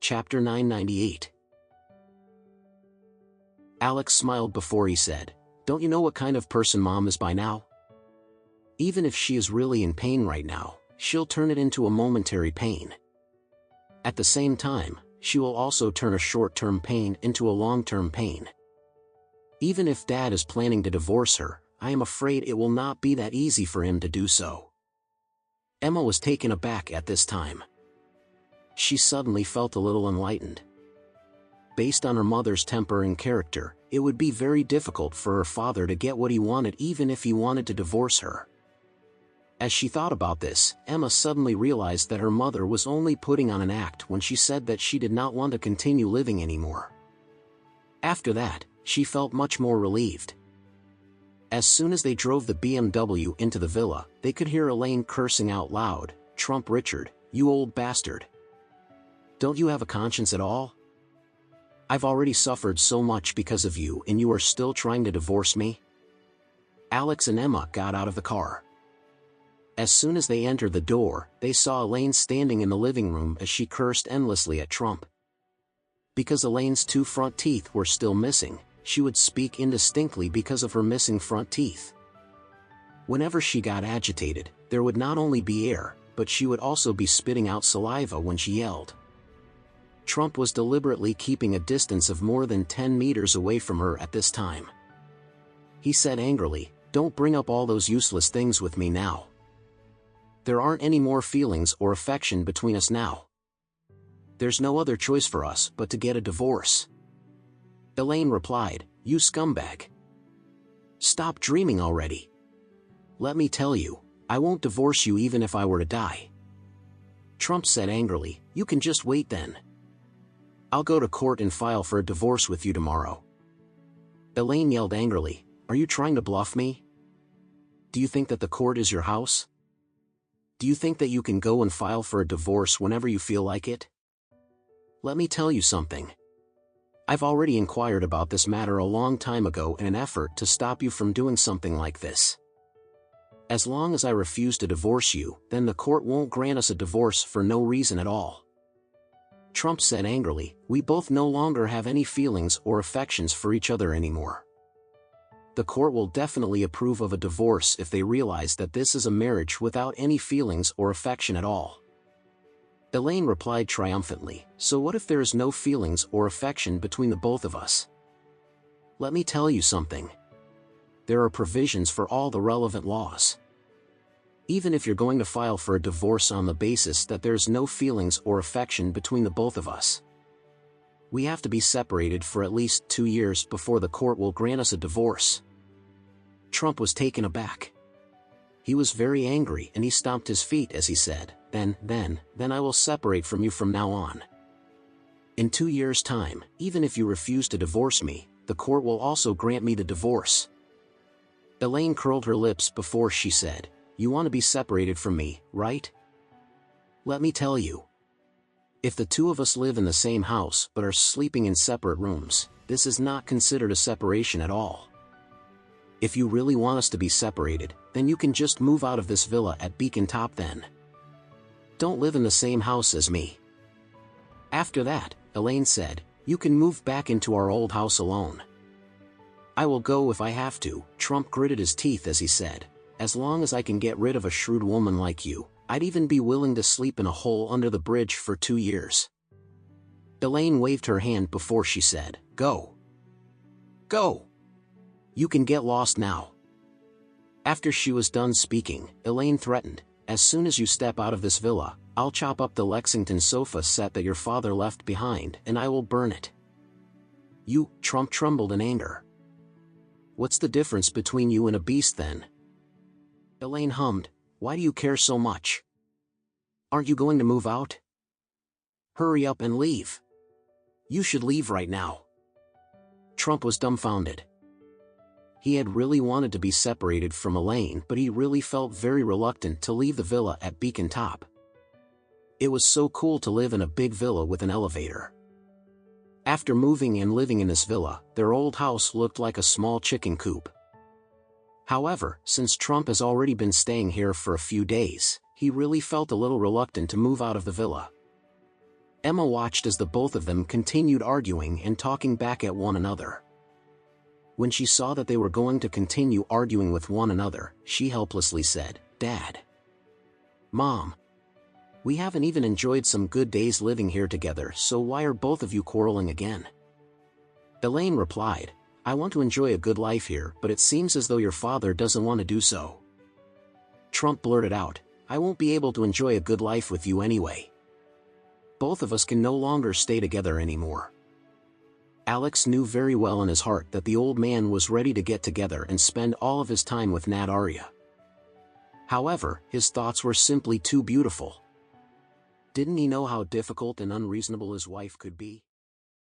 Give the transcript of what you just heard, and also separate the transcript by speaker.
Speaker 1: Chapter 998. Alex smiled before he said, "Don't you know what kind of person Mom is by now? Even if she is really in pain right now, she'll turn it into a momentary pain. At the same time, she will also turn a short-term pain into a long-term pain. Even if Dad is planning to divorce her, I am afraid it will not be that easy for him to do so." Emma was taken aback at this time. She suddenly felt a little enlightened. Based on her mother's temper and character, it would be very difficult for her father to get what he wanted even if he wanted to divorce her. As she thought about this, Emma suddenly realized that her mother was only putting on an act when she said that she did not want to continue living anymore. After that, she felt much more relieved. As soon as they drove the BMW into the villa, they could hear Elaine cursing out loud, "Trump Richard, you old bastard. Don't you have a conscience at all? I've already suffered so much because of you and you are still trying to divorce me?" Alex and Emma got out of the car. As soon as they entered the door, they saw Elaine standing in the living room as she cursed endlessly at Trump. Because Elaine's 2 front teeth were still missing, she would speak indistinctly because of her missing front teeth. Whenever she got agitated, there would not only be air, but she would also be spitting out saliva when she yelled. Trump was deliberately keeping a distance of more than 10 meters away from her at this time. He said angrily, "Don't bring up all those useless things with me now. There aren't any more feelings or affection between us now. There's no other choice for us but to get a divorce." Elaine replied, "You scumbag. Stop dreaming already. Let me tell you, I won't divorce you even if I were to die." Trump said angrily, "You can just wait then. I'll go to court and file for a divorce with you tomorrow." Elaine yelled angrily, "Are you trying to bluff me? Do you think that the court is your house? Do you think that you can go and file for a divorce whenever you feel like it? Let me tell you something. I've already inquired about this matter a long time ago in an effort to stop you from doing something like this. As long as I refuse to divorce you, then the court won't grant us a divorce for no reason at all." Trump said angrily, "We both no longer have any feelings or affections for each other anymore. The court will definitely approve of a divorce if they realize that this is a marriage without any feelings or affection at all." Elaine replied triumphantly, "So what if there is no feelings or affection between the both of us? Let me tell you something. There are provisions for all the relevant laws. Even if you're going to file for a divorce on the basis that there's no feelings or affection between the both of us, we have to be separated for at least 2 years before the court will grant us a divorce." Trump was taken aback. He was very angry and he stomped his feet as he said, Then I will separate from you from now on. In 2 years' time, even if you refuse to divorce me, the court will also grant me the divorce." Elaine curled her lips before she said, "You want to be separated from me, right? Let me tell you. If the two of us live in the same house but are sleeping in separate rooms, this is not considered a separation at all. If you really want us to be separated, then you can just move out of this villa at Beacon Top then. Don't live in the same house as me." After that, Elaine said, "You can move back into our old house alone." "I will go if I have to," Trump gritted his teeth as he said, "as long as I can get rid of a shrewd woman like you, I'd even be willing to sleep in a hole under the bridge for 2 years." Elaine waved her hand before she said, "Go. Go. You can get lost now." After she was done speaking, Elaine threatened, "As soon as you step out of this villa, I'll chop up the Lexington sofa set that your father left behind and I will burn it." "You," Trump trembled in anger. "What's the difference between you and a beast then?" Elaine hummed, "Why do you care so much? Aren't you going to move out? Hurry up and leave. You should leave right now." Trump was dumbfounded. He had really wanted to be separated from Elaine, but he really felt very reluctant to leave the villa at Beacon Top. It was so cool to live in a big villa with an elevator. After moving and living in this villa, their old house looked like a small chicken coop. However, since Trump has already been staying here for a few days, he really felt a little reluctant to move out of the villa. Emma watched as the both of them continued arguing and talking back at one another. When she saw that they were going to continue arguing with one another, she helplessly said, "Dad. Mom. We haven't even enjoyed some good days living here together, so why are both of you quarreling again?" Elaine replied, "I want to enjoy a good life here, but it seems as though your father doesn't want to do so." Trump blurted out, "I won't be able to enjoy a good life with you anyway. Both of us can no longer stay together anymore." Alex knew very well in his heart that the old man was ready to get together and spend all of his time with Nat Arya. However, his thoughts were simply too beautiful. Didn't he know how difficult and unreasonable his wife could be?